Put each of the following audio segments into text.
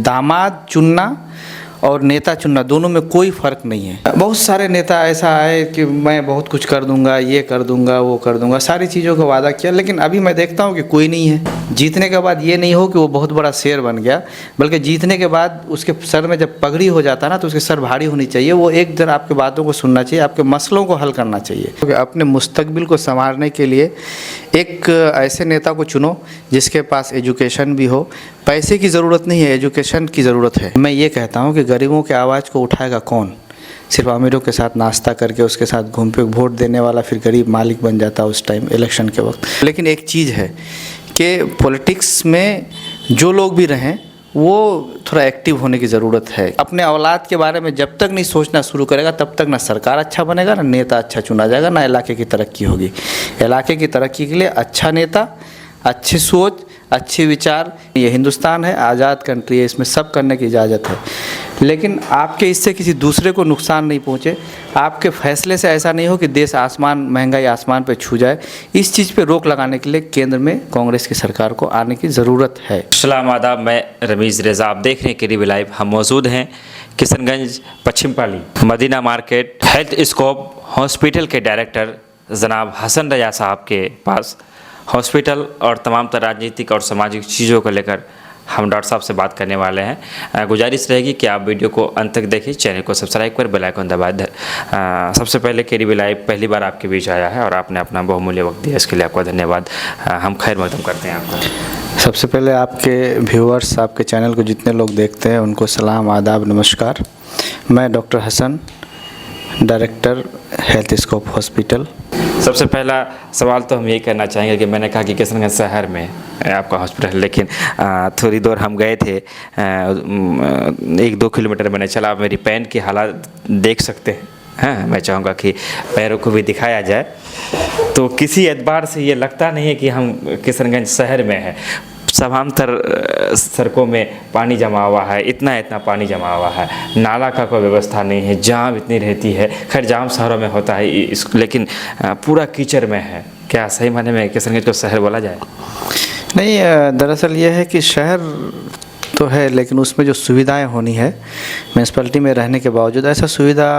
दामाद चुनना और नेता चुनना दोनों में कोई फ़र्क नहीं है। बहुत सारे नेता ऐसा आए कि मैं बहुत कुछ कर दूंगा, ये कर दूंगा, वो कर दूंगा, सारी चीज़ों का वादा किया, लेकिन अभी मैं देखता हूँ कि कोई नहीं है। जीतने के बाद ये नहीं हो कि वो बहुत बड़ा शेर बन गया, बल्कि जीतने के बाद उसके सर में जब पगड़ी हो जाता है ना तो उसके सर भारी होनी चाहिए। वो एक जरा आपके बातों को सुनना चाहिए, आपके मसलों को हल करना चाहिए। क्योंकि अपने मुस्तकबिल को संवारने के लिए एक ऐसे नेता को चुनो जिसके पास एजुकेशन भी हो। पैसे की ज़रूरत नहीं है, एजुकेशन की ज़रूरत है। मैं ये कहता हूँ कि गरीबों के आवाज़ को उठाएगा कौन? सिर्फ अमीरों के साथ नाश्ता करके उसके साथ घूम फिर वोट देने वाला फिर गरीब मालिक बन जाता है उस टाइम इलेक्शन के वक्त। लेकिन एक चीज़ है कि पॉलिटिक्स में जो लोग भी रहें वो थोड़ा एक्टिव होने की ज़रूरत है। अपने औलाद के बारे में जब तक नहीं सोचना शुरू करेगा तब तक ना सरकार अच्छा बनेगा, ना नेता अच्छा चुना जाएगा, ना इलाके की तरक्की होगी। इलाके की तरक्की के लिए अच्छा नेता, अच्छी सोच, अच्छे विचार। ये हिंदुस्तान है, आज़ाद कंट्री है, इसमें सब करने की इजाज़त है, लेकिन आपके इससे किसी दूसरे को नुकसान नहीं पहुँचे, आपके फैसले से ऐसा नहीं हो कि देश आसमान, महंगाई आसमान पे छू जाए। इस चीज़ पे रोक लगाने के लिए केंद्र में कांग्रेस की सरकार को आने की ज़रूरत है। अस्सलाम आदाब, मैं रमीज़ रेज़ा, आप देख रहे हैं केरीबी लाइव। हम मौजूद हैं Kishanganj Paschim Pali Madina market health scope hospital के डायरेक्टर जनाब हसन रजा साहब के पास। हॉस्पिटल और तमाम तरह राजनीतिक और सामाजिक चीज़ों को लेकर हम डॉक्टर साहब से बात करने वाले हैं। गुजारिश रहेगी कि आप वीडियो को अंत तक देखिए, चैनल को सब्सक्राइब कर बेल आइकन दबा दें। सबसे पहले केरीबी लाइव पहली बार आपके बीच आया है और आपने अपना बहुमूल्य वक्त दिया, इसके लिए आपका धन्यवाद। हम खैर मकदम करते हैं आपका। सबसे पहले आपके व्यूअर्स, आपके चैनल को जितने लोग देखते हैं उनको सलाम, आदाब, नमस्कार। मैं doctor Hasan, director Health scope Hospital. सबसे पहला सवाल तो हम यही करना चाहेंगे कि मैंने कहा कि किशनगंज शहर में आपका हॉस्पिटल, लेकिन थोड़ी दूर हम गए थे, 1-2 किलोमीटर मैंने चला। मेरी पैन की हालत देख सकते हैं। हाँ, मैं चाहूँगा कि पैरों को भी दिखाया जाए। तो किसी एतबार से ये लगता नहीं है कि हम किशनगंज शहर में हैं। समांतर सड़कों में पानी जमा हुआ है, इतना पानी जमा हुआ है, नाला का कोई व्यवस्था नहीं है, जाम इतनी रहती है। खैर जाम शहरों में होता है लेकिन पूरा कीचड़ में है। क्या सही माने में किशनगंज को शहर बोला जाए? नहीं, दरअसल ये है कि शहर तो है, लेकिन उसमें जो सुविधाएं होनी है म्यूनसिपैलिटी में रहने के बावजूद ऐसा सुविधा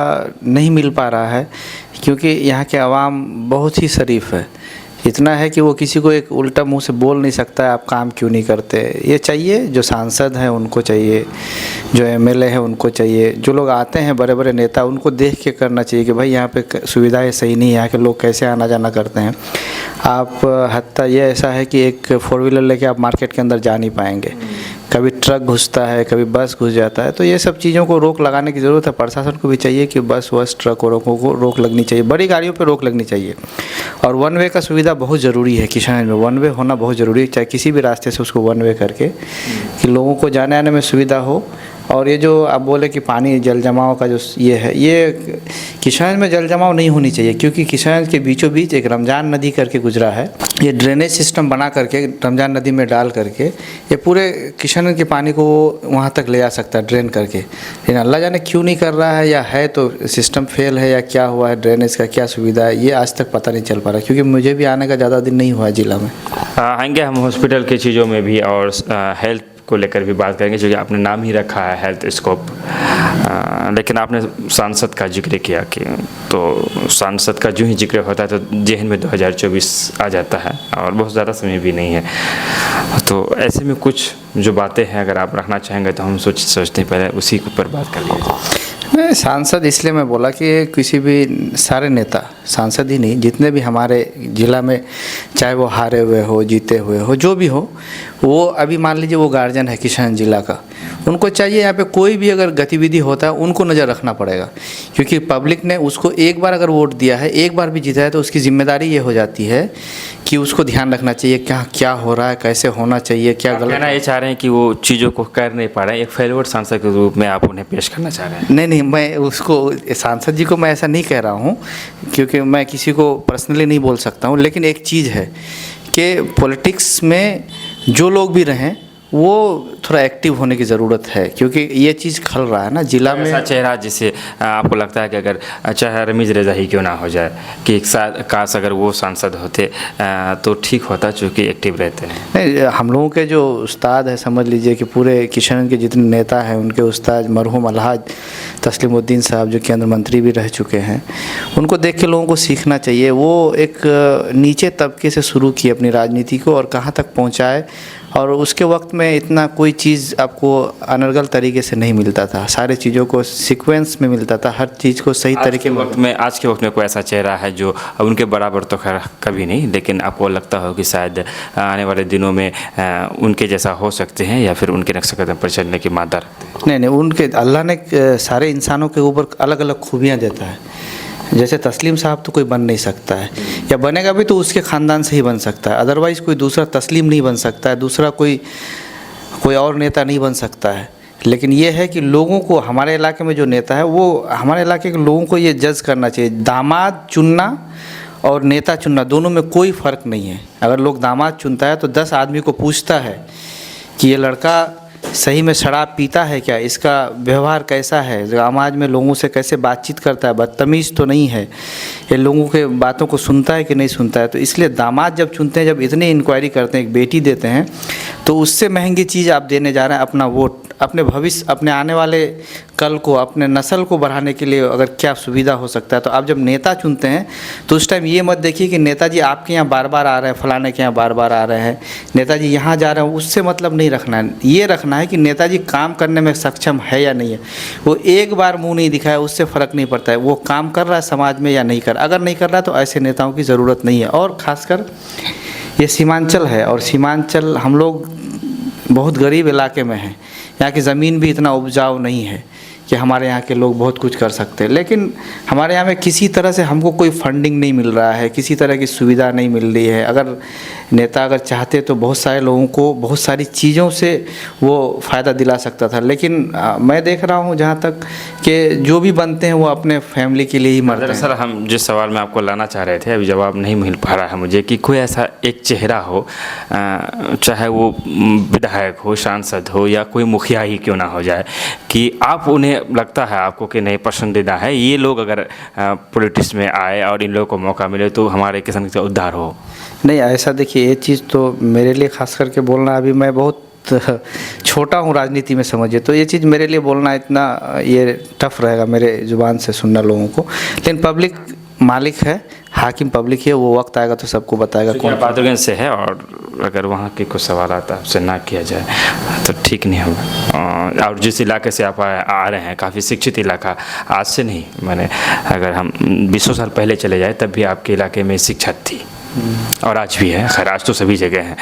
नहीं मिल पा रहा है, क्योंकि यहाँ के आवाम बहुत ही शरीफ है। इतना है कि वो किसी को एक उल्टा मुंह से बोल नहीं सकता है आप काम क्यों नहीं करते। ये चाहिए, जो सांसद हैं उनको चाहिए, जो एमएलए हैं उनको चाहिए, जो लोग आते हैं बड़े बड़े नेता उनको देख के करना चाहिए कि भाई यहाँ पे सुविधाएं सही नहीं है, यहाँ के लोग कैसे आना जाना करते हैं। आप हत्ता ये ऐसा है कि एक 4 व्हीलर लेके आप मार्केट के अंदर जा नहीं पाएंगे, कभी ट्रक घुसता है, कभी बस घुस जाता है। तो ये सब चीज़ों को रोक लगाने की ज़रूरत है। प्रशासन को भी चाहिए कि बस वस ट्रक और को रोक लगनी चाहिए, बड़ी गाड़ियों पे रोक लगनी चाहिए। और वन वे का सुविधा बहुत ज़रूरी है किशनगंज में, वन वे होना बहुत ज़रूरी है, चाहे किसी भी रास्ते से उसको वन वे करके कि लोगों को जाने आने में सुविधा हो। और ये जो आप बोले कि पानी जल जमाव का जो ये है, ये किशनगंज में जल जमाव नहीं होनी चाहिए, क्योंकि किशनगंज के बीचों बीच एक रमज़ान नदी करके गुजरा है। ये ड्रेनेज सिस्टम बना करके रमज़ान नदी में डाल करके ये पूरे किशनगंज के पानी को वहाँ तक ले जा सकता है ड्रेन करके। लेकिन अल्लाह जाने क्यों नहीं कर रहा है, या है तो सिस्टम फेल है या क्या हुआ है, ड्रेनेज का क्या सुविधा है, ये आज तक पता नहीं चल पा रहा, क्योंकि मुझे भी आने का ज़्यादा दिन नहीं हुआ है ज़िला में। आएंगे हम हॉस्पिटल की चीज़ों में भी और हेल्थ को लेकर भी बात करेंगे, जो कि आपने नाम ही रखा है हेल्थ स्कोप। लेकिन आपने सांसद का जिक्र किया कि तो सांसद का जो ही जिक्र होता है तो जेहन में 2024 आ जाता है और बहुत ज़्यादा समय भी नहीं है। तो ऐसे में कुछ जो बातें हैं अगर आप रखना चाहेंगे तो हम सोचते हैं पहले उसी के ऊपर बात कर लीजिए। मैं सांसद इसलिए मैं बोला कि किसी भी सारे नेता, सांसद ही नहीं, जितने भी हमारे ज़िला में, चाहे वो हारे हुए हो, जीते हुए हो, जो भी हो, वो अभी मान लीजिए वो गार्जियन है किशनगंज जिला का, उनको चाहिए यहाँ पे कोई भी अगर गतिविधि होता है उनको नज़र रखना पड़ेगा, क्योंकि पब्लिक ने उसको एक बार अगर वोट दिया है, एक बार भी जीता है, तो उसकी जिम्मेदारी ये हो जाती है कि उसको ध्यान रखना चाहिए क्या हो रहा है, कैसे होना चाहिए, क्या गलत। कहना ये चाह रहे हैं कि वो चीज़ों को कर नहीं पा रहे हैं, एक फेलवर सांसद के रूप में आप उन्हें पेश करना चाह रहे हैं? नहीं, मैं उसको सांसद जी को मैं ऐसा नहीं कह रहा हूँ, क्योंकि मैं किसी को पर्सनली नहीं बोल सकता हूँ। लेकिन एक चीज़ है कि पॉलिटिक्स में जो लोग भी रहें वो थोड़ा एक्टिव होने की ज़रूरत है, क्योंकि ये चीज़ खल रहा है ना जिला में। ऐसा चेहरा जिसे आपको लगता है कि अगर चाहे रमीज़ रेज़ा ही क्यों ना हो जाए, कि एक साथ काश अगर वो सांसद होते तो ठीक होता, चूँकि एक्टिव रहते हैं। नहीं, हम लोगों के जो उस्ताद है, समझ लीजिए कि पूरे किशनगंज के जितने नेता हैं उनके उस्ताद मरहूम अलहाज तस्लीमुद्दीन साहब जो केंद्र मंत्री भी रह चुके हैं, उनको देख के लोगों को सीखना चाहिए। वो एक नीचे तबके से शुरू की अपनी राजनीति को और कहाँ तक पहुँचाए, और उसके वक्त में इतना कोई चीज़ आपको अनर्गल तरीके से नहीं मिलता था, सारे चीज़ों को सीक्वेंस में मिलता था, हर चीज़ को सही तरीके में। आज के वक्त में कोई ऐसा चेहरा है जो उनके बराबर तो खैर कभी नहीं, लेकिन आपको लगता हो कि शायद आने वाले दिनों में उनके जैसा हो सकते हैं, या फिर उनके नक्शे कदम पर चलने की मादा रखते हैं? नहीं, उनके अल्लाह ने सारे इंसानों के ऊपर अलग अलग खूबियाँ देता है। जैसे तस्लीम साहब तो कोई बन नहीं सकता है, या बनेगा भी तो उसके ख़ानदान से ही बन सकता है, अदरवाइज़ कोई दूसरा तस्लीम नहीं बन सकता है, दूसरा कोई और नेता नहीं बन सकता है। लेकिन ये है कि लोगों को, हमारे इलाके में जो नेता है वो हमारे इलाके के लोगों को ये जज करना चाहिए। दामाद चुनना और नेता चुनना दोनों में कोई फ़र्क नहीं है। अगर लोग दामाद चुनता है तो 10 आदमी को पूछता है कि ये लड़का सही में शराब पीता है क्या, इसका व्यवहार कैसा है, समाज में लोगों से कैसे बातचीत करता है, बदतमीज़ तो नहीं है, ये लोगों के बातों को सुनता है कि नहीं सुनता है। तो इसलिए दामाद जब चुनते हैं, जब इतनी इंक्वायरी करते हैं, एक बेटी देते हैं, तो उससे महंगी चीज़ आप देने जा रहे हैं अपना वोट, अपने भविष्य, अपने आने वाले कल को, अपने नस्ल को बढ़ाने के लिए अगर क्या सुविधा हो सकता है। तो आप जब नेता चुनते हैं तो उस टाइम ये मत देखिए कि नेताजी आपके यहाँ बार बार आ रहे हैं, फलाने के यहाँ बार बार आ रहे हैं, नेताजी यहाँ जा रहे हैं, उससे मतलब नहीं रखना है। ये रखना है कि नेताजी काम करने में सक्षम है या नहीं है। वो एक बार मुँह नहीं दिखाया उससे फ़र्क नहीं पड़ता है, वो काम कर रहा है समाज में या नहीं कर। अगर नहीं कर रहा है तो ऐसे नेताओं की ज़रूरत नहीं है। और ख़ासकर ये सीमांचल है, और सीमांचल हम लोग बहुत गरीब इलाके में हैं, यहाँ की ज़मीन भी इतना उपजाऊ नहीं है कि हमारे यहाँ के लोग बहुत कुछ कर सकते हैं। लेकिन हमारे यहाँ में किसी तरह से हमको कोई फंडिंग नहीं मिल रहा है, किसी तरह की सुविधा नहीं मिल रही है। अगर नेता अगर चाहते तो बहुत सारे लोगों को बहुत सारी चीज़ों से वो फ़ायदा दिला सकता था। लेकिन मैं देख रहा हूँ जहाँ तक कि जो भी बनते हैं वो अपने फैमिली के लिए ही मरते हैं। सर, हम जिस सवाल में आपको लाना चाह रहे थे, अभी जवाब नहीं मिल पा रहा है मुझे, कि कोई ऐसा एक चेहरा हो, चाहे वो विधायक हो, सांसद हो, या कोई मुखिया ही क्यों ना हो जाए, कि आप उन्हें लगता है आपको कि नहीं पसंदीदा है, ये लोग अगर पॉलिटिक्स में आए और इन लोगों को मौका मिले तो हमारे किसान का उद्धार हो? नहीं, ऐसा देखिए, ये चीज़ तो मेरे लिए ख़ास करके बोलना, अभी मैं बहुत छोटा हूँ राजनीति में समझिए, तो ये चीज़ मेरे लिए बोलना इतना ये टफ रहेगा मेरे ज़ुबान से सुनना लोगों को। लेकिन पब्लिक मालिक है, हाकिम पब्लिक है, वो वक्त आएगा तो सबको बताएगा कौन। बहादुरगंज से है, और अगर वहाँ के कुछ सवाल आता आपसे ना किया जाए तो ठीक नहीं होगा। और जिस इलाके से आप आ रहे हैं, काफ़ी शिक्षित इलाका, आज से नहीं, मैंने अगर हम 20 साल पहले चले जाए तब भी आपके इलाके में शिक्षा थी, और आज भी है। खैर, आज तो सभी जगह है।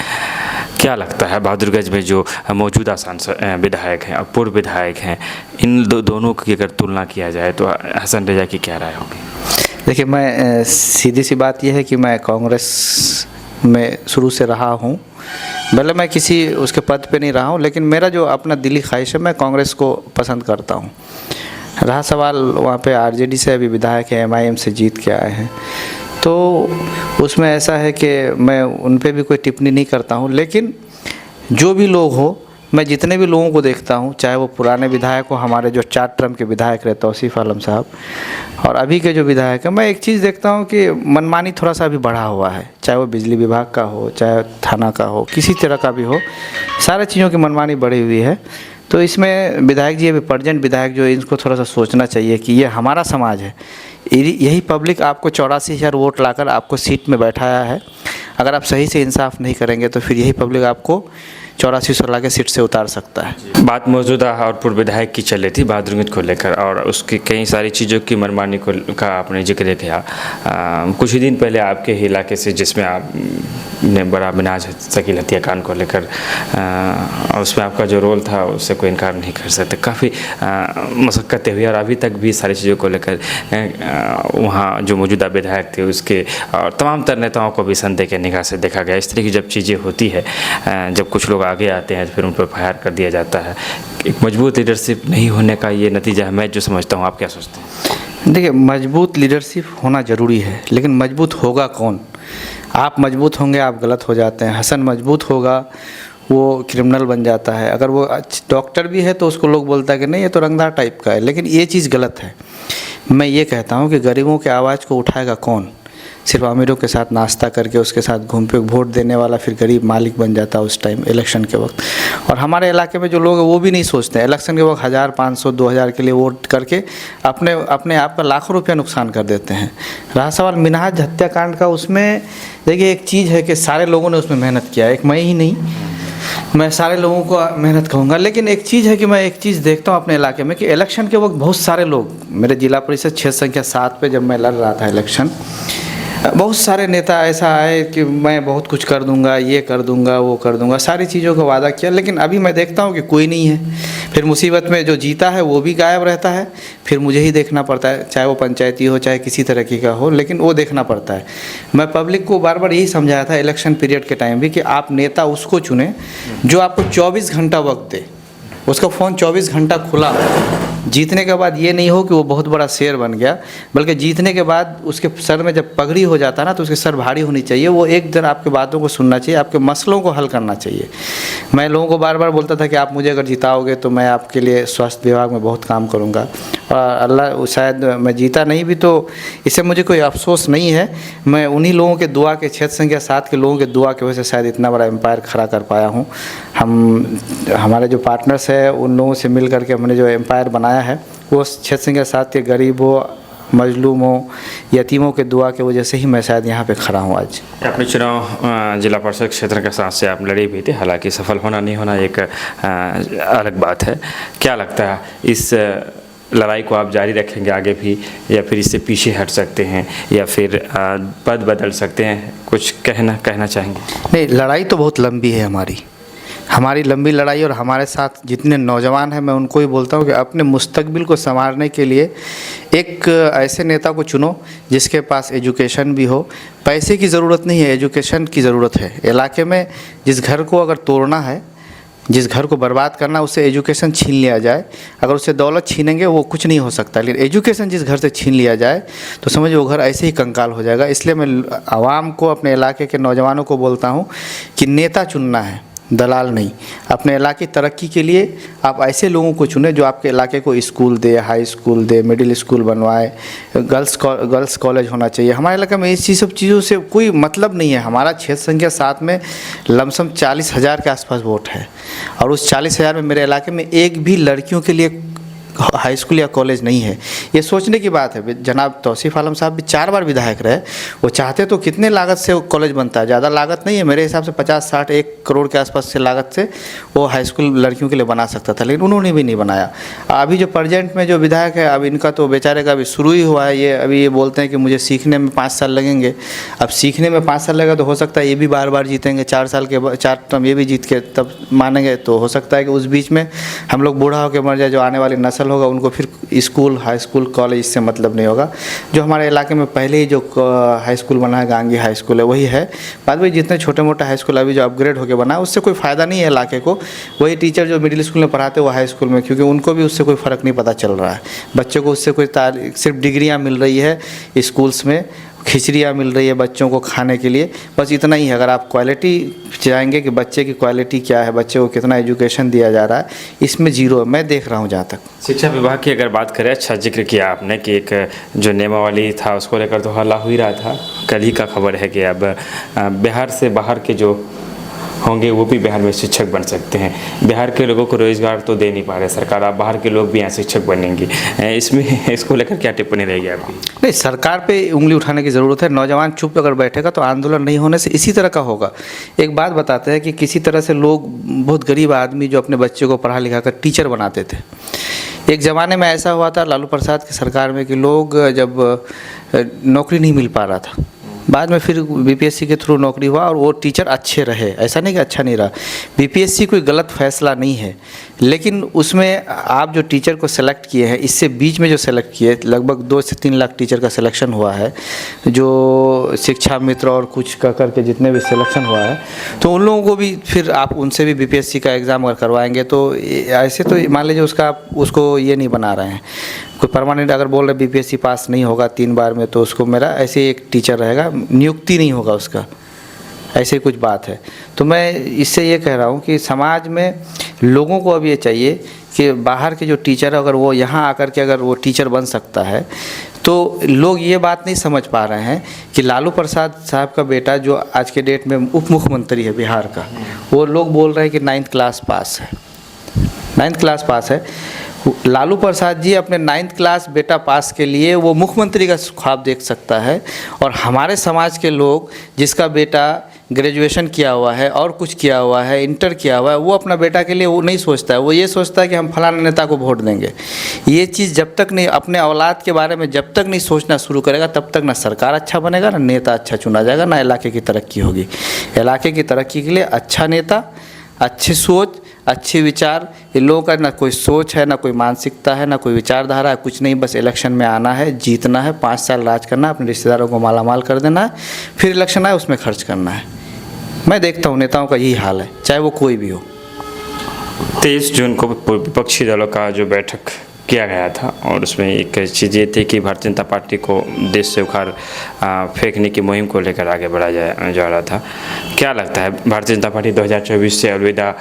क्या लगता है बहादुरगंज में जो मौजूदा सांसद विधायक हैं और पूर्व विधायक हैं, इन दोनों की अगर तुलना किया जाए तो हसन रज़ा की क्या राय होगी? देखिए, मैं सीधी सी बात यह है कि मैं कांग्रेस में शुरू से रहा हूँ, भले मैं किसी उसके पद पे नहीं रहा हूँ, लेकिन मेरा जो अपना दिली ख्वाहिश है, मैं कांग्रेस को पसंद करता हूँ। रहा सवाल वहाँ पे आरजेडी से अभी विधायक है, एमआईएम से जीत के आए हैं, तो उसमें ऐसा है कि मैं उन पे भी कोई टिप्पणी नहीं करता हूँ। लेकिन जो भी लोग हो, मैं जितने भी लोगों को देखता हूँ, चाहे वो पुराने विधायक हो, हमारे जो 4 टर्म के विधायक रहे तौसीफ़ आलम साहब, और अभी के जो विधायक हैं, मैं एक चीज़ देखता हूँ कि मनमानी थोड़ा सा अभी बढ़ा हुआ है, चाहे वो बिजली विभाग का हो, चाहे थाना का हो, किसी तरह का भी हो, सारे चीज़ों की मनमानी बढ़ी हुई है। तो इसमें विधायक जी, अभी प्रेजेंट विधायक जो, इनको थोड़ा सा सोचना चाहिए कि ये हमारा समाज है, यही पब्लिक आपको 84,000 वोट लाकर आपको सीट में बैठाया है। अगर आप सही से इंसाफ नहीं करेंगे तो फिर यही पब्लिक आपको 8400 ला के सीट से उतार सकता है। बात मौजूदा और पूर्व विधायक की चल रही थी बहादुरगंज को लेकर, और उसकी कई सारी चीज़ों की मनमानी का आपने जिक्र किया। कुछ ही दिन पहले आपके इलाके से, जिसमें आपने बड़ा मिनाज शकील हत्याकांड को लेकर, और उसमें आपका जो रोल था उससे कोई इनकार नहीं कर सकते, काफ़ी मशक्क़तें हुई, और अभी तक भी सारी चीज़ों को लेकर वहाँ जो मौजूदा विधायक थे उसके और तमाम तर नेताओं को भी संदेह के निगाह से देखा गया। इस तरह की जब चीज़ें होती है, जब कुछ लोग आगे आते हैं फिर उन पर फायर कर दिया जाता है, एक मजबूत लीडरशिप नहीं होने का ये नतीजा है, मैं जो समझता हूँ। आप क्या सोचते हैं? देखिए, मजबूत लीडरशिप होना ज़रूरी है, लेकिन मजबूत होगा कौन? आप मजबूत होंगे, आप गलत हो जाते हैं। हसन मजबूत होगा, वो क्रिमिनल बन जाता है। अगर वो डॉक्टर भी है तो उसको लोग बोलता है कि नहीं ये तो रंगदार टाइप का है, लेकिन ये चीज़ गलत है। मैं ये कहता हूँ कि गरीबों के आवाज़ को उठाएगा कौन? सिर्फ अमीरों के साथ नाश्ता करके उसके साथ घूम पे वोट देने वाला फिर गरीब मालिक बन जाता है उस टाइम इलेक्शन के वक्त। और हमारे इलाके में जो लोग हैं वो भी नहीं सोचते हैं, इलेक्शन के वक्त 1000, 500, 2000 के लिए वोट करके अपने आप का लाखों रुपया नुकसान कर देते हैं। रहा सवाल मिनहाज हत्याकांड का, उसमें देखिए एक चीज़ है कि सारे लोगों ने उसमें मेहनत किया है, एक मैं ही नहीं, मैं सारे लोगों को मेहनत कहूँगा। लेकिन एक चीज़ है कि मैं एक चीज़ देखता हूँ अपने इलाके में कि इलेक्शन के वक्त बहुत सारे लोग, मेरे जिला परिषद क्षेत्र संख्या 7 पे जब मैं लड़ रहा था इलेक्शन, बहुत सारे नेता ऐसा आए कि मैं बहुत कुछ कर दूंगा, ये कर दूंगा, वो कर दूंगा, सारी चीज़ों का वादा किया, लेकिन अभी मैं देखता हूँ कि कोई नहीं है। फिर मुसीबत में जो जीता है वो भी गायब रहता है, फिर मुझे ही देखना पड़ता है, चाहे वो पंचायती हो चाहे किसी तरह की का हो, लेकिन वो देखना पड़ता है। मैं पब्लिक को बार बार यही समझाया था इलेक्शन पीरियड के टाइम भी कि आप नेता उसको चुने जो आपको 24 घंटा वक्त दे, उसका फ़ोन 24 घंटा खुला हो। जीतने के बाद ये नहीं हो कि वो बहुत बड़ा शेर बन गया, बल्कि जीतने के बाद उसके सर में जब पगड़ी हो जाता है ना तो उसके सर भारी होनी चाहिए, वो एक दिन आपके बातों को सुनना चाहिए, आपके मसलों को हल करना चाहिए। मैं लोगों को बार बार बोलता था कि आप मुझे अगर जिताओगे तो मैं आपके लिए स्वास्थ्य विभाग में बहुत काम करूँगा, और अल्लाह शायद मैं जीता नहीं भी तो इससे मुझे कोई अफसोस नहीं है। मैं उन्हीं लोगों के दुआ के, क्षेत्र संख्या 7 के लोगों के दुआ की वजह से शायद इतना बड़ा एम्पायर खड़ा कर पाया हूँ। हमारे जो पार्टनर्स हैं उन लोगों से मिल करके हमने जो एम्पायर बनाया है वो क्षेत्र संख्या 7 के गरीबों, मजलूमों, यतीमों के दुआ की वजह से ही मैं शायद यहाँ पे खड़ा हूँ आज। अपने चुनाव जिला परिषद क्षेत्र के साथ से आप लड़े भी थे, हालांकि सफल होना नहीं होना एक अलग बात है। क्या लगता है इस लड़ाई को आप जारी रखेंगे आगे भी, या फिर इससे पीछे हट सकते हैं, या फिर पद बदल सकते हैं? कुछ कहना चाहेंगे? नहीं, लड़ाई तो बहुत लंबी है हमारी लंबी लड़ाई, और हमारे साथ जितने नौजवान हैं मैं उनको ही बोलता हूँ कि अपने मुस्तकबिल को संवारने के लिए एक ऐसे नेता को चुनो जिसके पास एजुकेशन भी हो। पैसे की ज़रूरत नहीं है, एजुकेशन की ज़रूरत है। इलाके में जिस घर को अगर तोड़ना है, जिस घर को बर्बाद करना, उससे एजुकेशन छीन लिया जाए। अगर उससे दौलत छीनेंगे वो कुछ नहीं हो सकता, लेकिन एजुकेशन जिस घर से छीन लिया जाए तो समझ वो घर ऐसे ही कंकाल हो जाएगा। इसलिए मैं आवाम को, अपने इलाके के नौजवानों को बोलता हूँ कि नेता चुनना है, दलाल नहीं। अपने इलाके की तरक्की के लिए आप ऐसे लोगों को चुनें जो आपके इलाके को स्कूल दे, हाई स्कूल दे, मिडिल स्कूल बनवाए, गर्ल्स कॉलेज होना चाहिए। हमारे इलाके में इस सब चीज़ों से कोई मतलब नहीं है। हमारा क्षेत्र संख्या 7 में लमसम 40,000 के आसपास वोट है, और उस 40,000 में मेरे इलाके में एक भी लड़कियों के लिए हाई स्कूल या कॉलेज नहीं है। ये सोचने की बात है। जनाब तौसीफ आलम साहब भी 4 बार विधायक रहे, वो चाहते तो कितने लागत से वो कॉलेज बनता है, ज़्यादा लागत नहीं है मेरे हिसाब से, 50-60 1 करोड़ के आसपास से लागत से वो हाई स्कूल लड़कियों के लिए बना सकता था, लेकिन उन्होंने भी नहीं बनाया। अभी जो प्रेजेंट में जो विधायक है, अब इनका तो बेचारे का अभी शुरू ही हुआ है। ये अभी ये बोलते हैं कि मुझे सीखने में 5 साल लगेंगे। अब सीखने में 5 साल लगेगा तो हो सकता है ये भी बार जीतेंगे, 4 साल के 4 टर्म ये भी जीत के तब मानेंगे, तो हो सकता है कि उस बीच में हम लोग बूढ़ा होकर मर जाए। जो आने वाली नस्ल होगा उनको फिर स्कूल, हाई स्कूल, कॉलेज इससे मतलब नहीं होगा। जो हमारे इलाके में पहले ही जो हाई स्कूल बना है, गांगी हाई स्कूल है, वही है। बाद में जितने छोटे मोटे हाई स्कूल अभी जो अपग्रेड होकर बना है उससे कोई फ़ायदा नहीं है इलाके को। वही टीचर जो मिडिल स्कूल में पढ़ाते हैं वो हाई स्कूल में, क्योंकि उनको भी उससे कोई फ़र्क नहीं पता चल रहा है। बच्चों को उससे कोई सिर्फ डिग्रियाँ मिल रही है, स्कूल्स में खिचड़ियाँ मिल रही है बच्चों को खाने के लिए, बस इतना ही है। अगर आप क्वालिटी चाहेंगे कि बच्चे की क्वालिटी क्या है, बच्चे को कितना एजुकेशन दिया जा रहा है, इसमें जीरो है, मैं देख रहा हूँ। जहाँ तक शिक्षा विभाग की अगर बात करें, अच्छा जिक्र किया आपने कि एक जो नियमावली था उसको लेकर तो हल्ला हो ही रहा था। कल ही का खबर है कि अब बिहार से बाहर के जो होंगे वो भी बिहार में शिक्षक बन सकते हैं। बिहार के लोगों को रोज़गार तो दे नहीं पा रहे सरकार, अब बाहर के लोग भी यहाँ शिक्षक बनेंगे, इसमें इसको लेकर क्या टिप्पणी रहेगी आपकी? नहीं, सरकार पे उंगली उठाने की ज़रूरत है। नौजवान चुप अगर बैठेगा तो आंदोलन नहीं होने से इसी तरह का होगा। एक बात बताते हैं कि किसी तरह से लोग, बहुत गरीब आदमी जो अपने बच्चे को पढ़ा लिखा कर टीचर बनाते थे। एक ज़माने में ऐसा हुआ था लालू प्रसाद की सरकार में कि लोग जब नौकरी नहीं मिल पा रहा था, बाद में फिर बीपीएससी के थ्रू नौकरी हुआ और वो टीचर अच्छे रहे, ऐसा नहीं कि अच्छा नहीं रहा। बीपीएससी कोई गलत फैसला नहीं है, लेकिन उसमें आप जो टीचर को सेलेक्ट किए हैं, इससे बीच में जो सेलेक्ट किए, लगभग 2 से 3 लाख टीचर का सिलेक्शन हुआ है, जो शिक्षा मित्र और कुछ का करके जितने भी सिलेक्शन हुआ है, तो उन लोगों को भी फिर आप उनसे भी बीपीएससी का एग्ज़ाम अगर करवाएंगे तो ऐसे तो मान लीजिए उसको ये नहीं बना रहे हैं कोई परमानेंट। अगर बोल रहे बीपीएससी पास नहीं होगा 3 बार में तो उसको मेरा ऐसे एक टीचर रहेगा, नियुक्ति नहीं होगा उसका। ऐसे कुछ बात है। तो मैं इससे ये कह रहा हूँ कि समाज में लोगों को अब ये चाहिए कि बाहर के जो टीचर है, अगर वो यहाँ आकर के अगर वो टीचर बन सकता है, तो लोग ये बात नहीं समझ पा रहे हैं कि लालू प्रसाद साहब का बेटा जो आज के डेट में उप मुख्यमंत्री है बिहार का, वो लोग बोल रहे हैं कि 9th क्लास पास है, 9th क्लास पास है। लालू प्रसाद जी अपने 9th क्लास बेटा पास के लिए वो मुख्यमंत्री का ख्वाब देख सकता है, और हमारे समाज के लोग जिसका बेटा ग्रेजुएशन किया हुआ है और कुछ किया हुआ है, इंटर किया हुआ है, वो अपना बेटा के लिए वो नहीं सोचता है। वो ये सोचता है कि हम फलाना नेता को वोट देंगे। ये चीज़ जब तक नहीं, अपने औलाद के बारे में जब तक नहीं सोचना शुरू करेगा, तब तक ना सरकार अच्छा बनेगा, ना नेता अच्छा चुना जाएगा, ना इलाके की तरक्की होगी। इलाके की तरक्की के लिए अच्छा नेता, अच्छी सोच, अच्छे विचार, इन लोगों का ना कोई सोच है, ना कोई मानसिकता है, ना कोई विचारधारा है, कुछ नहीं। बस इलेक्शन में आना है, जीतना है, 5 साल राज करना है, अपने रिश्तेदारों को मालामाल कर देना है, फिर इलेक्शन आए उसमें खर्च करना है। मैं देखता हूँ नेताओं का यही हाल है, चाहे वो कोई भी हो। 23 जून को विपक्षी दलों का जो बैठक किया गया था, और उसमें एक चीज़ ये थी कि भारतीय जनता पार्टी को देश से उखाड़ फेंकने की मुहिम को लेकर आगे बढ़ा जा रहा था। क्या लगता है भारतीय जनता पार्टी 2024 से अलविदा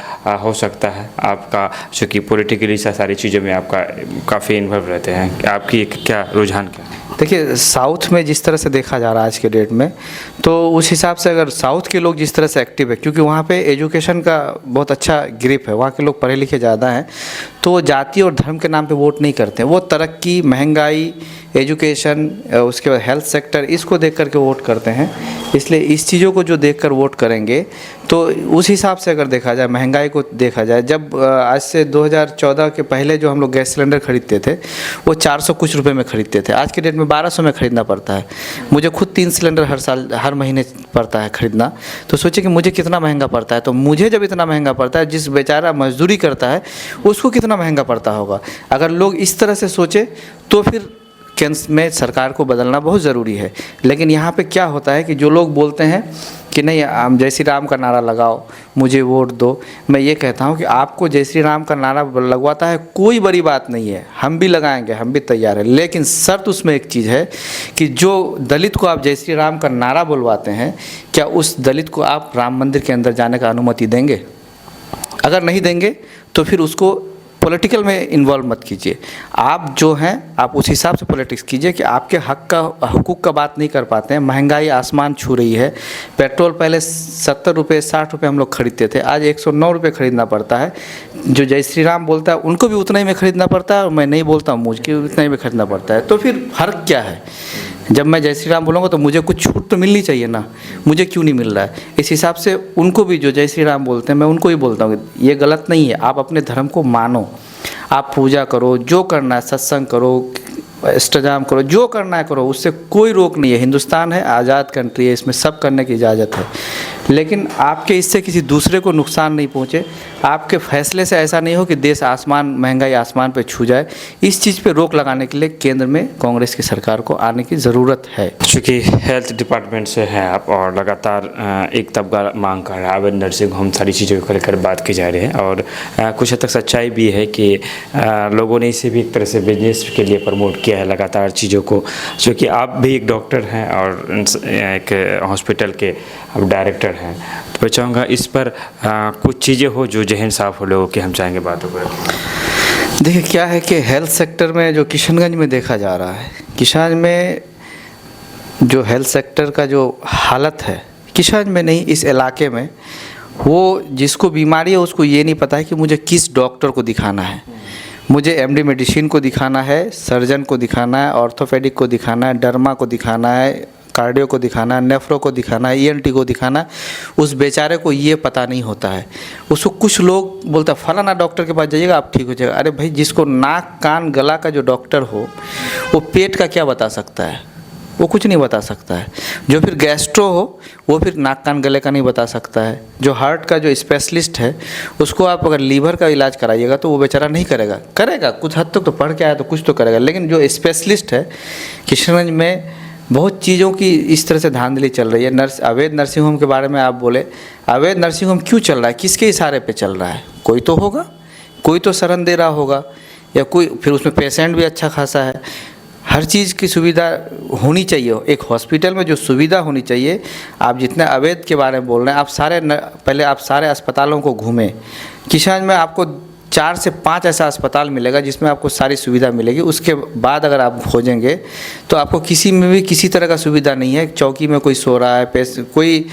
हो सकता है? आपका चूँकि पॉलिटिकली सारी चीज़ों में आपका काफ़ी इन्वॉल्व रहते हैं, आपकी क्या रुझान क्या है? देखिए, साउथ में जिस तरह से देखा जा रहा है आज के डेट में, तो उस हिसाब से अगर साउथ के लोग जिस तरह से एक्टिव है, क्योंकि वहाँ पे एजुकेशन का बहुत अच्छा ग्रिप है, वहाँ के लोग पढ़े लिखे ज़्यादा हैं, तो जाति और धर्म के नाम पे वोट नहीं करते हैं। वो तरक्की, महंगाई, एजुकेशन, उसके बाद हेल्थ सेक्टर, इसको देख कर के वोट करते हैं। इसलिए इस चीज़ों को जो देख कर वोट करेंगे, तो उस हिसाब से अगर देखा जाए, महंगाई को देखा जाए, जब आज से 2014 के पहले जो हम लोग गैस सिलेंडर खरीदते थे, वो 400 कुछ रुपए में खरीदते थे। आज के डेट में 1200 में खरीदना पड़ता है। मुझे खुद 3 सिलेंडर हर महीने पड़ता है खरीदना। तो सोचिए कि मुझे कितना महंगा पड़ता है। तो मुझे जब इतना महंगा पड़ता है, जिस बेचारा मजदूरी करता है उसको कितना महंगा पड़ता होगा। अगर लोग इस तरह से सोचे तो फिर केंद्र में सरकार को बदलना बहुत ज़रूरी है। लेकिन यहाँ पे क्या होता है कि जो लोग बोलते हैं कि नहीं, हम जय श्री राम का नारा लगाओ, मुझे वोट दो, मैं ये कहता हूँ कि आपको जय श्री राम का नारा लगवाता है कोई बड़ी बात नहीं है, हम भी लगाएंगे, हम भी तैयार हैं। लेकिन शर्त उसमें एक चीज़ है कि जो दलित को आप जय श्री राम का नारा बुलवाते हैं, क्या उस दलित को आप राम मंदिर के अंदर जाने का अनुमति देंगे? अगर नहीं देंगे तो फिर उसको पॉलिटिकल में इन्वॉल्व मत कीजिए। आप जो हैं, आप उस हिसाब से पॉलिटिक्स कीजिए कि आपके हुकूक का बात नहीं कर पाते हैं। महंगाई आसमान छू रही है। पेट्रोल पहले 70 रुपये 60 रुपये हम लोग खरीदते थे, आज 109 रुपये खरीदना पड़ता है। जो जय श्री राम बोलता है उनको भी उतना ही में खरीदना पड़ता है, और मैं नहीं बोलता हूँ मुझे उतना ही में खरीदना पड़ता है। तो फिर फ़र्क क्या है? जब मैं जय श्री राम बोलूँगा तो मुझे कुछ छूट तो मिलनी चाहिए ना, मुझे क्यों नहीं मिल रहा है? इस हिसाब से उनको भी जो जय श्री राम बोलते हैं, मैं उनको ही बोलता हूँ कि ये गलत नहीं है। आप अपने धर्म को मानो, आप पूजा करो, जो करना है, सत्संग करो, अष्टजाम करो, जो करना है करो, उससे कोई रोक नहीं है। हिंदुस्तान है, आज़ाद कंट्री है, इसमें सब करने की इजाज़त है। लेकिन आपके इससे किसी दूसरे को नुकसान नहीं पहुँचे, आपके फैसले से ऐसा नहीं हो कि देश आसमान, महंगाई आसमान पे छू जाए। इस चीज़ पे रोक लगाने के लिए केंद्र में कांग्रेस की सरकार को आने की ज़रूरत है। चूँकि हेल्थ डिपार्टमेंट से हैं आप, और लगातार एक तबका मांग कर रहा है, अवैध नर्सिंग होम, सारी चीज़ों को लेकर बात की जा रही है, और कुछ हद तक सच्चाई भी है कि लोगों ने इसे भी एक तरह से बिजनेस के लिए प्रमोट किया है लगातार चीज़ों को। चूँकि आप भी एक डॉक्टर हैं और एक हॉस्पिटल के आप डायरेक्टर हैं, तो मैं चाहूँगा इस पर कुछ चीज़ें हो जो जहन साफ हो लोगों की, हम चाहेंगे बातों पर। देखिए, क्या है कि हेल्थ सेक्टर में जो किशनगंज में देखा जा रहा है, किशनगंज में जो हेल्थ सेक्टर का जो हालत है, किशनगंज में नहीं, इस इलाके में, वो जिसको बीमारी है उसको ये नहीं पता है कि मुझे किस डॉक्टर को दिखाना है। मुझे एमडी मेडिसिन को दिखाना है, सर्जन को दिखाना है, ऑर्थोपेडिक को दिखाना है, डर्मा को दिखाना है, कार्डियो को दिखाना है, नेफ्रो को दिखाना है, ईएनटी को दिखाना है। उस बेचारे को ये पता नहीं होता है। उसको कुछ लोग बोलता है फलाना डॉक्टर के पास जाइएगा आप ठीक हो जाएगा। अरे भाई, जिसको नाक कान गला का जो डॉक्टर हो, वो पेट का क्या बता सकता है? वो कुछ नहीं बता सकता है। जो फिर गैस्ट्रो हो, वो फिर नाक कान गले का नहीं बता सकता है। जो हार्ट का जो स्पेशलिस्ट है, उसको आप अगर लीवर का इलाज कराइएगा तो वो बेचारा नहीं करेगा कुछ हद तक तो पढ़ के आया तो कुछ तो करेगा। लेकिन जो स्पेशलिस्ट है, किशनगंज में बहुत चीज़ों की इस तरह से धांधली चल रही है। अवैध नर्सिंग होम के बारे में आप बोले, अवैध नर्सिंग होम क्यों चल रहा है? किसके इशारे पे चल रहा है? कोई तो होगा, कोई तो शरण दे रहा होगा, या कोई फिर उसमें पेशेंट भी अच्छा खासा है। हर चीज़ की सुविधा होनी चाहिए। एक हॉस्पिटल में जो सुविधा होनी चाहिए, आप जितने अवैध के बारे में बोल रहे हैं, पहले आप सारे अस्पतालों को घूमें। किशनगंज में आपको 4 से 5 ऐसा अस्पताल मिलेगा जिसमें आपको सारी सुविधा मिलेगी। उसके बाद अगर आप खोजेंगे तो आपको किसी में भी किसी तरह का सुविधा नहीं है। चौकी में कोई सो रहा है, कोई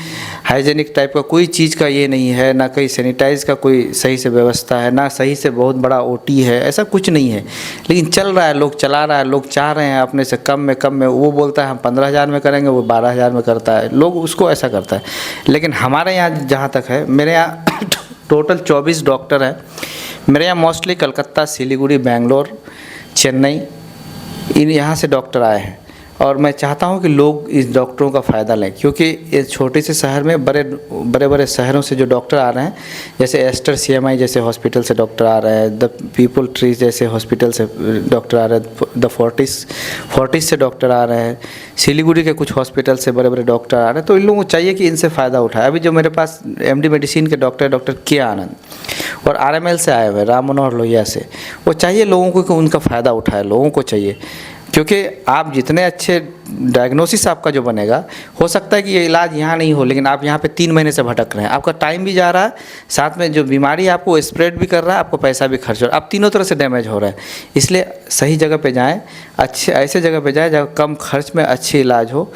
हाइजेनिक टाइप का कोई चीज़ का ये नहीं है, ना कहीं सैनिटाइज का कोई सही से व्यवस्था है, ना सही से बहुत बड़ा ओटी है, ऐसा कुछ नहीं है। लेकिन चल रहा है, लोग चला रहा है, लोग चाह रहे हैं अपने से कम में। वो बोलता है हम 15,000 में करेंगे, वो 12,000 में करता है, लोग उसको ऐसा करता है। लेकिन हमारे यहाँ जहाँ तक है, मेरे यहाँ टोटल 24 डॉक्टर हैं। मेरे यहाँ मोस्टली कलकत्ता, सिलीगुड़ी, बेंगलोर, चेन्नई, यहाँ से डॉक्टर आए हैं। और मैं चाहता हूँ कि लोग इस डॉक्टरों का फ़ायदा लें, क्योंकि इस छोटे से शहर में बड़े शहरों से जो डॉक्टर आ रहे हैं, जैसे एस्टर CMI जैसे हॉस्पिटल से डॉक्टर आ रहे हैं, द पीपल ट्री जैसे हॉस्पिटल से डॉक्टर आ रहे हैं, द फोर्टिस से डॉक्टर आ रहे हैं, सिलीगुड़ी के कुछ हॉस्पिटल से बड़े डॉक्टर आ रहे हैं। तो इन लोगों को चाहिए कि इनसे फ़ायदा उठाए। अभी जो मेरे पास MD मेडिसिन के डॉक्टर के आनंद और RML से आए हुए राम मनोहर लोहिया से, वो चाहिए लोगों को कि उनका फ़ायदा उठाए, लोगों को चाहिए। क्योंकि आप जितने अच्छे डायग्नोसिस आपका जो बनेगा, हो सकता है कि ये इलाज यहाँ नहीं हो, लेकिन आप यहाँ पे 3 महीने से भटक रहे हैं, आपका टाइम भी जा रहा है, साथ में जो बीमारी आपको स्प्रेड भी कर रहा है, आपको पैसा भी खर्च हो रहा है, आप तीनों तरह से डैमेज हो रहा है। इसलिए सही जगह पे जाएं, अच्छे ऐसे जगह पे जाएं जहाँ कम खर्च में अच्छी इलाज हो,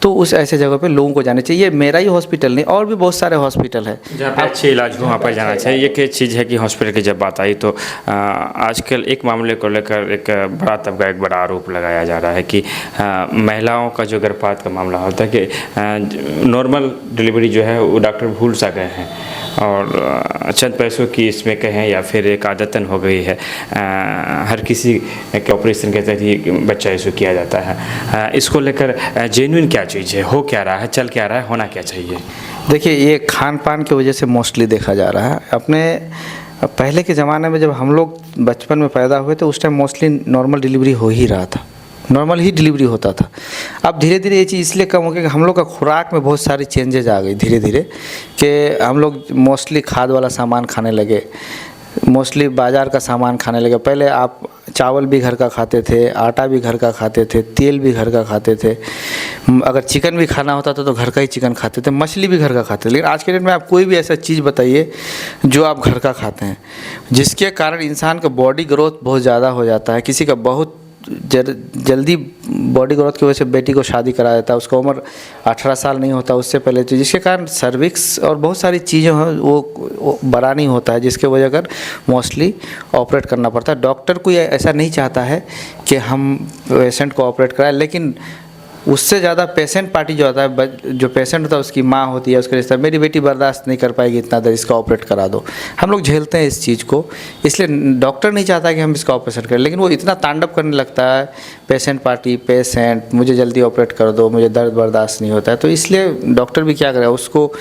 तो उस ऐसे जगह पे लोगों को जाना चाहिए। मेरा ही हॉस्पिटल नहीं, और भी बहुत सारे हॉस्पिटल है जहाँ पे अच्छे इलाज हो वहाँ पर जाना चाहिए। एक चीज़ है कि हॉस्पिटल की जब बात आई तो आजकल एक मामले को लेकर एक बड़ा तबका, एक बड़ा आरोप लगाया जा रहा है कि महिलाओं का जो गर्भपात का मामला होता है कि नॉर्मल डिलीवरी जो है वो डॉक्टर भूल सा गए हैं और चंद पैसों की इसमें कहें या फिर एक आदतन हो गई है। हर किसी के ऑपरेशन के तहत ही बच्चा इशू किया जाता है। इसको लेकर जेन्युइन क्या चीज़ है, हो क्या रहा है, चल क्या रहा है, होना क्या चाहिए? देखिए, ये खान पान की वजह से मोस्टली देखा जा रहा है। अपने पहले के ज़माने में जब हम लोग बचपन में पैदा हुए तो उस टाइम मोस्टली नॉर्मल डिलीवरी हो ही रहा था, नॉर्मल ही डिलीवरी होता था। अब धीरे धीरे ये चीज़ इसलिए कम हो गई कि हम लोग का खुराक में बहुत सारी चेंजेज आ गई धीरे धीरे, कि हम लोग मोस्टली खाद वाला सामान खाने लगे, मोस्टली बाज़ार का सामान खाने लगे। पहले आप चावल भी घर का खाते थे, आटा भी घर का खाते थे, तेल भी घर का खाते थे, अगर चिकन भी खाना होता था तो घर का ही चिकन खाते थे, मछली भी घर का खाते थे। लेकिन आज के डेट में आप कोई भी ऐसा चीज़ बताइए जो आप घर का खाते हैं, जिसके कारण इंसान का बॉडी ग्रोथ बहुत ज़्यादा हो जाता है। किसी का बहुत जल्दी बॉडी ग्रोथ की वजह से बेटी को शादी करा देता है, उसका उम्र 18 साल नहीं होता उससे पहले, तो जिसके कारण सर्विक्स और बहुत सारी चीज़ें हैं वो बड़ा नहीं होता है, जिसके वजह कर मोस्टली ऑपरेट करना पड़ता है। डॉक्टर कोई ऐसा नहीं चाहता है कि हम पेशेंट को ऑपरेट कराएं, लेकिन उससे ज़्यादा पेशेंट पार्टी जो होता है, जो पेशेंट होता है उसकी माँ होती है, उसके रिश्ता, मेरी बेटी बर्दाश्त नहीं कर पाएगी इतना देर, इसका ऑपरेट करा दो। हम लोग झेलते हैं इस चीज़ को, इसलिए डॉक्टर नहीं चाहता कि हम इसका ऑपरेशन करें, लेकिन वो इतना तांडव करने लगता है पेशेंट पार्टी, पेशेंट मुझे जल्दी ऑपरेट कर दो, मुझे दर्द बर्दाश्त नहीं होता है। तो इसलिए डॉक्टर भी क्या करे, उसको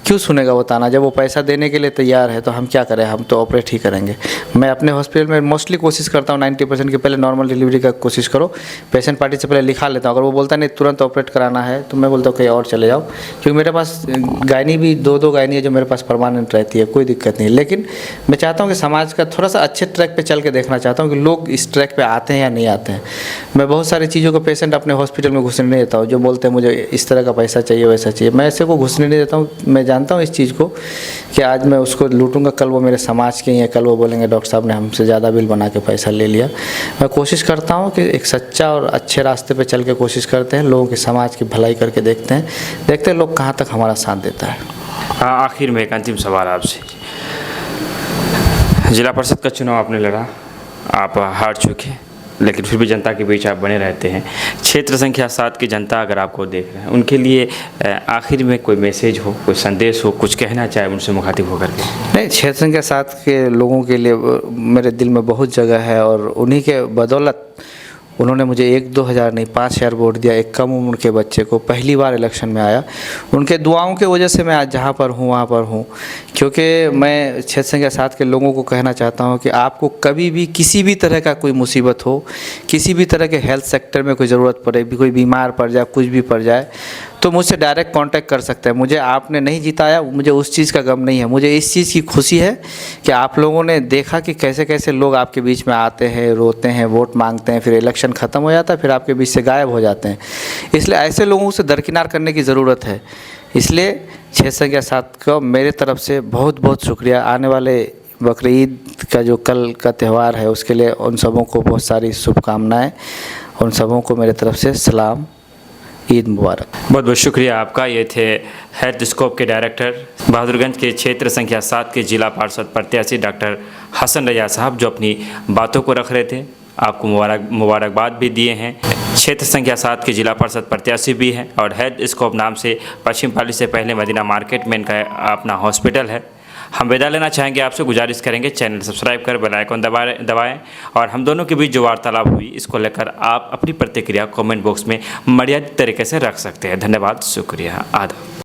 क्यों सुनेगा वो ताना, जब वो पैसा देने के लिए तैयार है तो हम क्या करें, हम तो ऑपरेट ही करेंगे। मैं अपने हॉस्पिटल में मोस्टली कोशिश करता हूँ 90% की पहले नॉर्मल डिलीवरी का कोशिश करो, पेशेंट पार्टी से पहले लिखा लेता हूँ। अगर वो बोलता नहीं तुरंत ऑपरेट कराना है तो मैं बोलता हूँ कहीं और चले जाओ, क्योंकि मेरे पास गायनी भी 2 गायनी है जो मेरे पास परमानेंट रहती है, कोई दिक्कत नहीं। लेकिन मैं चाहता हूँ कि समाज का थोड़ा सा अच्छे ट्रैक पर चल के देखना चाहता हूँ कि लोग इस ट्रैक पर आते हैं या नहीं आते हैं। मैं बहुत सारी चीज़ों को पेशेंट अपने हॉस्पिटल में घुसने नहीं देता हूँ, जो बोलते हैं मुझे इस तरह का पैसा चाहिए वैसा चाहिए, मैं ऐसे को घुसने नहीं देता हूँ। मैं जानता हूँ इस चीज़ को कि आज मैं उसको लूटूंगा, कल वो मेरे समाज के ही हैं, कल वो बोलेंगे डॉक्टर साहब ने हमसे ज़्यादा बिल बना के पैसा ले लिया। मैं कोशिश करता हूँ कि एक सच्चा और अच्छे रास्ते पे चल के कोशिश करते हैं, लोगों के समाज की भलाई करके देखते हैं लोग कहाँ तक हमारा साथ देता है। आखिर में एक अंतिम सवाल आपसे, जिला परिषद का चुनाव आपने लड़ा, आप हार चुके, लेकिन फिर भी जनता के बीच आप बने रहते हैं। क्षेत्र संख्या 7 की जनता अगर आपको देख रहे हैं, उनके लिए आखिर में कोई मैसेज हो, कोई संदेश हो, कुछ कहना चाहे उनसे मुखातिब होकर के? नहीं, क्षेत्र संख्या 7 के लोगों के लिए मेरे दिल में बहुत जगह है, और उन्हीं के बदौलत उन्होंने मुझे 1-2 हज़ार नहीं 5,000 वोट दिया। एक कम उम्र के बच्चे को पहली बार इलेक्शन में आया, उनके दुआओं के वजह से मैं आज जहाँ पर हूँ वहाँ पर हूँ। क्योंकि मैं क्षेत्र संख्या 7 के लोगों को कहना चाहता हूँ कि आपको कभी भी किसी भी तरह का कोई मुसीबत हो, किसी भी तरह के हेल्थ सेक्टर में कोई ज़रूरत पड़े, कोई बीमार पड़ जाए, कुछ भी पड़ जाए, तो मुझसे डायरेक्ट कांटेक्ट कर सकते हैं। मुझे आपने नहीं जिताया, मुझे उस चीज़ का गम नहीं है, मुझे इस चीज़ की खुशी है कि आप लोगों ने देखा कि कैसे कैसे लोग आपके बीच में आते हैं, रोते हैं, वोट मांगते हैं, फिर इलेक्शन ख़त्म हो जाता है, फिर आपके बीच से गायब हो जाते हैं। इसलिए ऐसे लोगों से दरकिनार करने की ज़रूरत है। इसलिए 6 संख्या 7 को मेरे तरफ से बहुत बहुत शुक्रिया। आने वाले बकरीद का जो कल का त्यौहार है उसके लिए उन सबों को बहुत सारी शुभकामनाएं, उन सबों को मेरे तरफ से सलाम, ईद मुबारक। बहुत बहुत शुक्रिया आपका। ये थे हेल्थ स्कोप के डायरेक्टर, बहादुरगंज के क्षेत्र संख्या 7 के जिला पार्षद प्रत्याशी डॉक्टर हसन रजा साहब, जो अपनी बातों को रख रहे थे। आपको मुबारकबाद भी दिए हैं। क्षेत्र संख्या 7 के जिला पार्षद प्रत्याशी भी हैं और हेल्थ स्कोप नाम से पश्चिम पाली से पहले मदीना मार्केट में इनका अपना हॉस्पिटल है। हम विदा लेना चाहेंगे, आपसे गुजारिश करेंगे चैनल सब्सक्राइब कर बेल आइकन दबाएं और हम दोनों के बीच जो वार्तालाप हुई इसको लेकर आप अपनी प्रतिक्रिया कमेंट बॉक्स में मर्यादित तरीके से रख सकते हैं। धन्यवाद, शुक्रिया, आदाब।